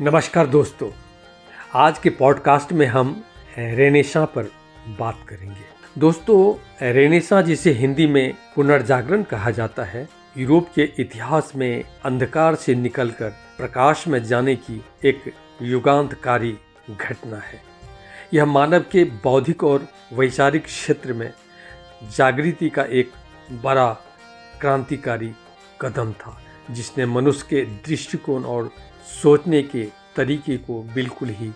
नमस्कार दोस्तों, आज के पॉडकास्ट में हम रेनेसां पर बात करेंगे। दोस्तों, रेनेसां जिसे हिंदी में पुनर्जागरण कहा जाता है, यूरोप के इतिहास में अंधकार से निकलकर प्रकाश में जाने की एक युगांतकारी घटना है। यह मानव के बौद्धिक और वैचारिक क्षेत्र में जागृति का एक बड़ा क्रांतिकारी कदम था, जिसने मनुष्य के दृष्टिकोण और सोचने के तरीके को बिल्कुल ही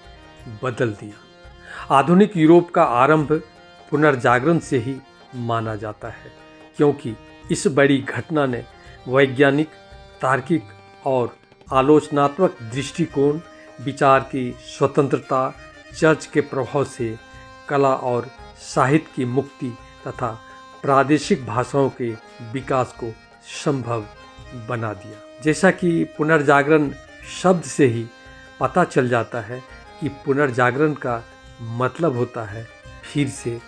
बदल दिया। आधुनिक यूरोप का आरंभ पुनर्जागरण से ही माना जाता है, क्योंकि इस बड़ी घटना ने वैज्ञानिक, तार्किक और आलोचनात्मक दृष्टिकोण, विचार की स्वतंत्रता, चर्च के प्रभाव से कला और साहित्य की मुक्ति तथा प्रादेशिक भाषाओं के विकास को संभव बना दिया। जैसा कि पुनर्जागरण शब्द से ही पता चल जाता है कि पुनर्जागरण का मतलब होता है फिर से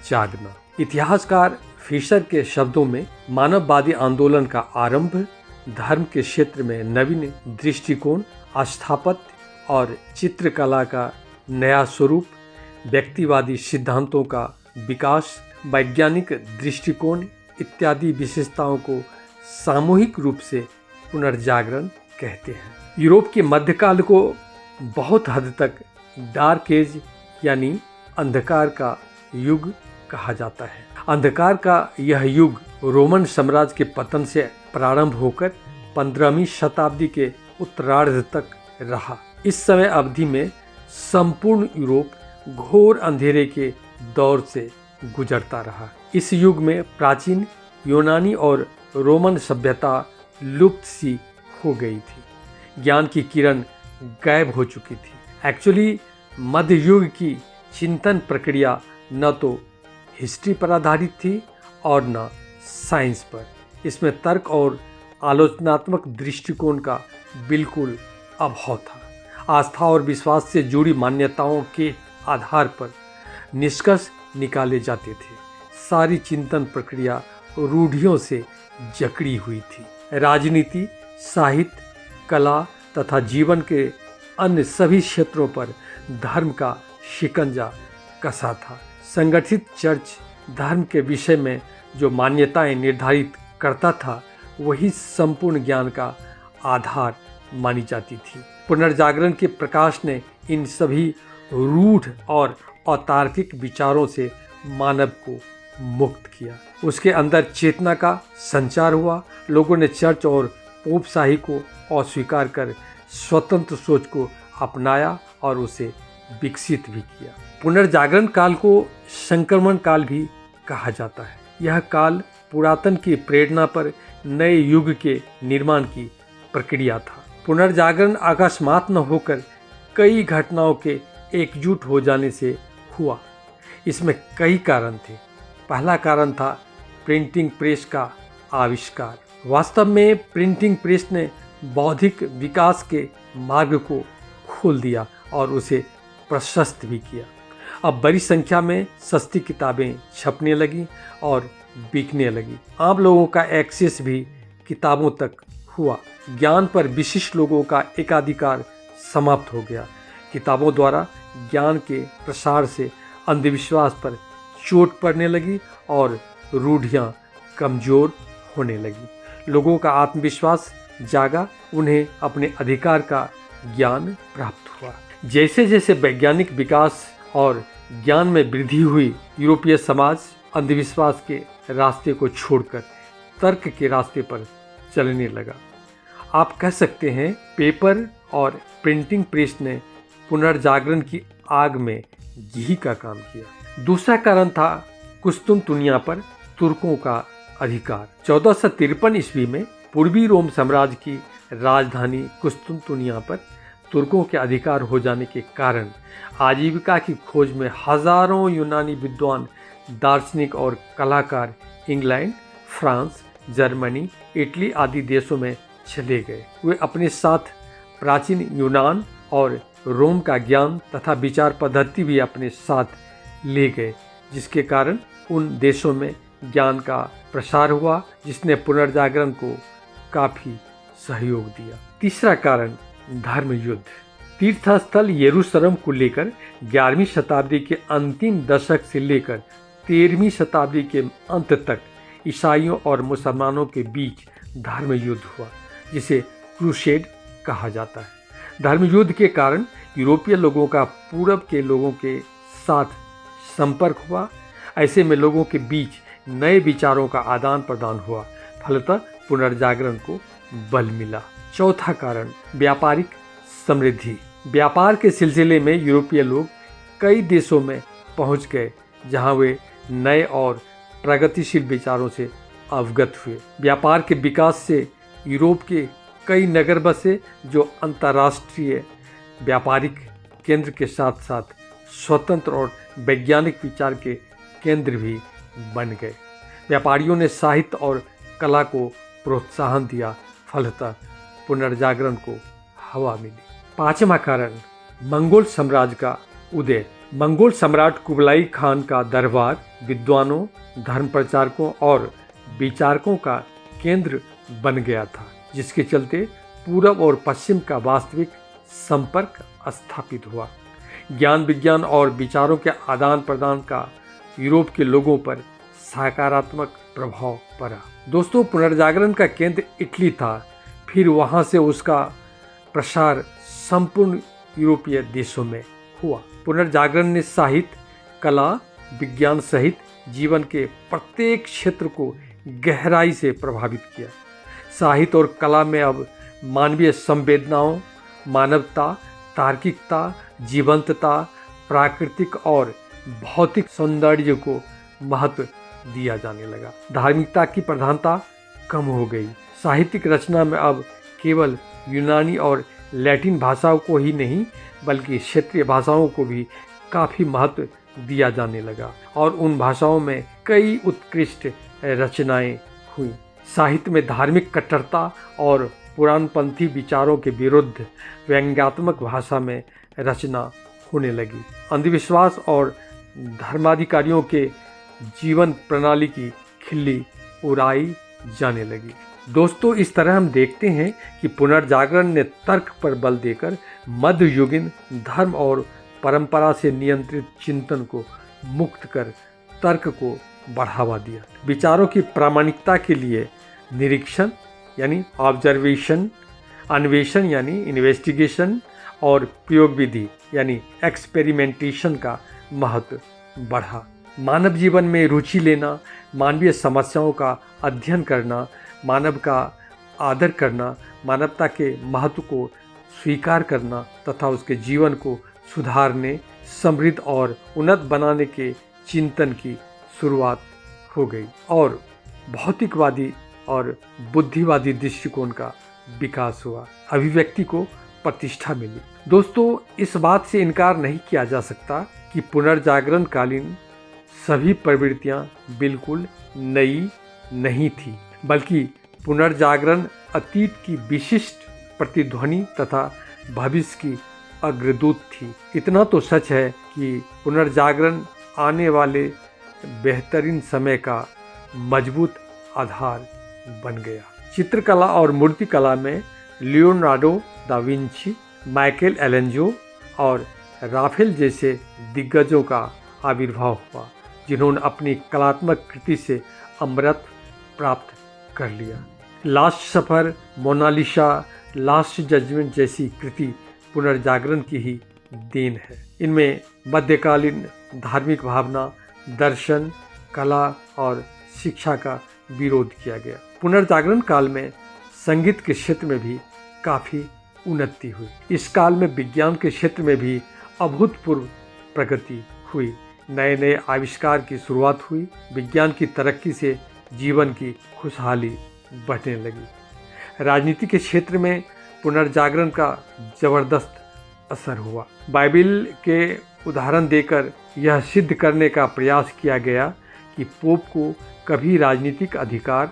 जागना। इतिहासकार फिशर के शब्दों में मानववादी आंदोलन का आरंभ, धर्म के क्षेत्र में नवीन दृष्टिकोण, स्थापत्य और चित्रकला का नया स्वरूप, व्यक्तिवादी सिद्धांतों का विकास, वैज्ञानिक दृष्टिकोण इत्यादि विशेषताओं को सामूहिक रूप से पुनर्जागरण कहते हैं। यूरोप के मध्यकाल को बहुत हद तक डार्क एज यानी अंधकार का युग कहा जाता है। अंधकार का यह युग रोमन साम्राज्य के पतन से प्रारंभ होकर 15वीं शताब्दी के उत्तरार्ध तक रहा। इस समय अवधि में संपूर्ण यूरोप घोर अंधेरे के दौर से गुजरता रहा। इस युग में प्राचीन यूनानी और रोमन सभ्यता लुप्त सी हो गई थी। ज्ञान की किरण गायब हो चुकी थी। एक्चुअली मध्य युग की चिंतन प्रक्रिया न तो हिस्ट्री पर आधारित थी और न साइंस पर। इसमें तर्क और आलोचनात्मक दृष्टिकोण का बिल्कुल अभाव था। आस्था और विश्वास से जुड़ी मान्यताओं के आधार पर निष्कर्ष निकाले जाते थे। सारी चिंतन प्रक्रिया रूढ़ियों से जकड़ी हुई थी। राजनीति, साहित्य, कला तथा जीवन के अन्य सभी क्षेत्रों पर धर्म का शिकंजा कसा था। संगठित चर्च धर्म के विषय में जो मान्यताएं निर्धारित करता था, वही संपूर्ण ज्ञान का आधार मानी जाती थी। पुनर्जागरण के प्रकाश ने इन सभी रूढ़ और अतार्किक विचारों से मानव को मुक्त किया। उसके अंदर चेतना का संचार हुआ। लोगों ने चर्च और पोपशाही को अस्वीकार कर स्वतंत्र सोच को अपनाया और उसे विकसित भी किया। पुनर्जागरण काल को संक्रमण काल भी कहा जाता है। यह काल पुरातन की प्रेरणा पर नए युग के निर्माण की प्रक्रिया था। पुनर्जागरण अकस्मात न होकर कई घटनाओं के एकजुट हो जाने से हुआ। इसमें कई कारण थे। पहला कारण था प्रिंटिंग प्रेस का आविष्कार। वास्तव में प्रिंटिंग प्रेस ने बौद्धिक विकास के मार्ग को खोल दिया और उसे प्रशस्त भी किया। अब बड़ी संख्या में सस्ती किताबें छपने लगी और बिकने लगी। आम लोगों का एक्सेस भी किताबों तक हुआ। ज्ञान पर विशिष्ट लोगों का एकाधिकार समाप्त हो गया। किताबों द्वारा ज्ञान के प्रसार से अंधविश्वास पर चोट पड़ने लगी और रूढ़ियाँ कमजोर होने लगी। लोगों का आत्मविश्वास जागा, उन्हें अपने अधिकार का ज्ञान प्राप्त हुआ। जैसे जैसे वैज्ञानिक विकास और ज्ञान में वृद्धि हुई, यूरोपीय समाज अंधविश्वास के रास्ते को छोड़कर तर्क के रास्ते पर चलने लगा। आप कह सकते हैं पेपर और प्रिंटिंग प्रेस ने पुनर्जागरण की आग में घी का काम किया। दूसरा कारण था कुस्तुनतुनिया पर तुर्कों का अधिकार। 1453 ईस्वी में पूर्वी रोम साम्राज्य की राजधानी कुस्तुनतुनिया पर तुर्कों के अधिकार हो जाने के कारण आजीविका की खोज में हजारों यूनानी विद्वान, दार्शनिक और कलाकार इंग्लैंड, फ्रांस, जर्मनी, इटली आदि देशों में चले गए। वे अपने साथ प्राचीन यूनान और रोम का ज्ञान तथा विचार पद्धति भी अपने साथ ले गए, जिसके कारण उन देशों में ज्ञान का प्रसार हुआ, जिसने पुनर्जागरण को काफ़ी सहयोग दिया। तीसरा कारण धर्म युद्ध। तीर्थस्थल यरूशलेम को लेकर 11वीं शताब्दी के अंतिम दशक से लेकर 13वीं शताब्दी के अंत तक ईसाइयों और मुसलमानों के बीच धर्म युद्ध हुआ, जिसे क्रूसेड कहा जाता है। धर्म युद्ध के कारण यूरोपीय लोगों का पूरब के लोगों के साथ संपर्क हुआ। ऐसे में लोगों के बीच नए विचारों का आदान प्रदान हुआ, फलतः पुनर्जागरण को बल मिला। चौथा कारण, व्यापारिक समृद्धि। व्यापार के सिलसिले में यूरोपीय लोग कई देशों में पहुंच गए, जहां वे नए और प्रगतिशील विचारों से अवगत हुए। व्यापार के विकास से यूरोप के कई नगर बसे, जो अंतर्राष्ट्रीय व्यापारिक केंद्र के साथ साथ स्वतंत्र और वैज्ञानिक विचार के केंद्र भी बन गए। व्यापारियों ने साहित्य और कला को प्रोत्साहन दिया, फलतः पुनर्जागरण को हवा मिली। पांचवा कारण, मंगोल साम्राज्य का उदय। मंगोल सम्राट कुबलाई खान का दरबार विद्वानों, धर्म प्रचारकों और विचारकों का केंद्र बन गया था, जिसके चलते पूरब और पश्चिम का वास्तविक संपर्क स्थापित हुआ। ज्ञान, विज्ञान और विचारों के आदान प्रदान का यूरोप के लोगों पर सकारात्मक प्रभाव पड़ा। दोस्तों, पुनर्जागरण का केंद्र इटली था, फिर वहां से उसका प्रसार संपूर्ण यूरोपीय देशों में हुआ। पुनर्जागरण ने साहित्य, कला, विज्ञान सहित जीवन के प्रत्येक क्षेत्र को गहराई से प्रभावित किया। साहित्य और कला में अब मानवीय संवेदनाओं, मानवता, तार्किकता, जीवंतता, प्राकृतिक और भौतिक सौंदर्य को महत्व दिया जाने लगा। धार्मिकता की प्रधानता कम हो गई। साहित्यिक रचना में अब केवल यूनानी और लैटिन भाषाओं को ही नहीं, बल्कि क्षेत्रीय भाषाओं को भी काफ़ी महत्व दिया जाने लगा और उन भाषाओं में कई उत्कृष्ट रचनाएं हुई। साहित्य में धार्मिक कट्टरता और पुराणपंथी विचारों के विरुद्ध व्यंग्यात्मक भाषा में रचना होने लगी। अंधविश्वास और धर्माधिकारियों के जीवन प्रणाली की खिल्ली उड़ाई जाने लगी। दोस्तों, इस तरह हम देखते हैं कि पुनर्जागरण ने तर्क पर बल देकर मध्ययुगीन धर्म और परंपरा से नियंत्रित चिंतन को मुक्त कर तर्क को बढ़ावा दिया। विचारों की प्रामाणिकता के लिए निरीक्षण यानी ऑब्जर्वेशन, अन्वेषण यानी इन्वेस्टिगेशन और प्रयोग विधि यानी एक्सपेरिमेंटेशन का महत्व बढ़ा। मानव जीवन में रुचि लेना, मानवीय समस्याओं का अध्ययन करना, मानव का आदर करना, मानवता के महत्व को स्वीकार करना तथा उसके जीवन को सुधारने, समृद्ध और उन्नत बनाने के चिंतन की शुरुआत हो गई और भौतिकवादी और बुद्धिवादी दृष्टिकोण का विकास हुआ। अभिव्यक्ति को प्रतिष्ठा मिली। दोस्तों, इस बात से इनकार नहीं किया जा सकता कि पुनर्जागरण कालीन सभी प्रवृत्तियां बिल्कुल नई नहीं थी, बल्कि पुनर्जागरण अतीत की विशिष्ट प्रतिध्वनि तथा भविष्य की अग्रदूत थी। इतना तो सच है कि पुनर्जागरण आने वाले बेहतरीन समय का मजबूत आधार बन गया। चित्रकला और मूर्तिकला में लियोनार्डो दा विंची, माइकल एलेंजो और राफेल जैसे दिग्गजों का आविर्भाव हुआ, जिन्होंने अपनी कलात्मक कृति से अमृत प्राप्त कर लिया। लास्ट सफर, मोनालिसा, लास्ट जजमेंट जैसी कृति पुनर्जागरण की ही देन है। इनमें मध्यकालीन धार्मिक भावना, दर्शन, कला और शिक्षा का विरोध किया गया। पुनर्जागरण काल में संगीत के क्षेत्र में भी काफ़ी उन्नति हुई। इस काल में विज्ञान के क्षेत्र में भी अभूतपूर्व प्रगति हुई। नए नए आविष्कार की शुरुआत हुई। विज्ञान की तरक्की से जीवन की खुशहाली बढ़ने लगी। राजनीति के क्षेत्र में पुनर्जागरण का जबरदस्त असर हुआ। बाइबिल के उदाहरण देकर यह सिद्ध करने का प्रयास किया गया कि पोप को कभी राजनीतिक अधिकार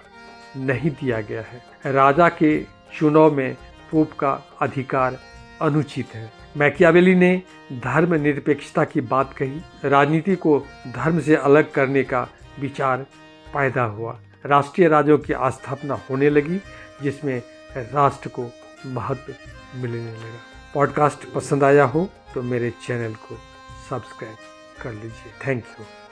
नहीं दिया गया है। राजा के चुनाव में पोप का अधिकार अनुचित है। मैकियावेली ने धर्म निरपेक्षता की बात कही। राजनीति को धर्म से अलग करने का विचार पैदा हुआ। राष्ट्रीय राज्यों की स्थापना होने लगी, जिसमें राष्ट्र को महत्व मिलने लगा। पॉडकास्ट पसंद आया हो तो मेरे चैनल को सब्सक्राइब कर लीजिए। Thank you.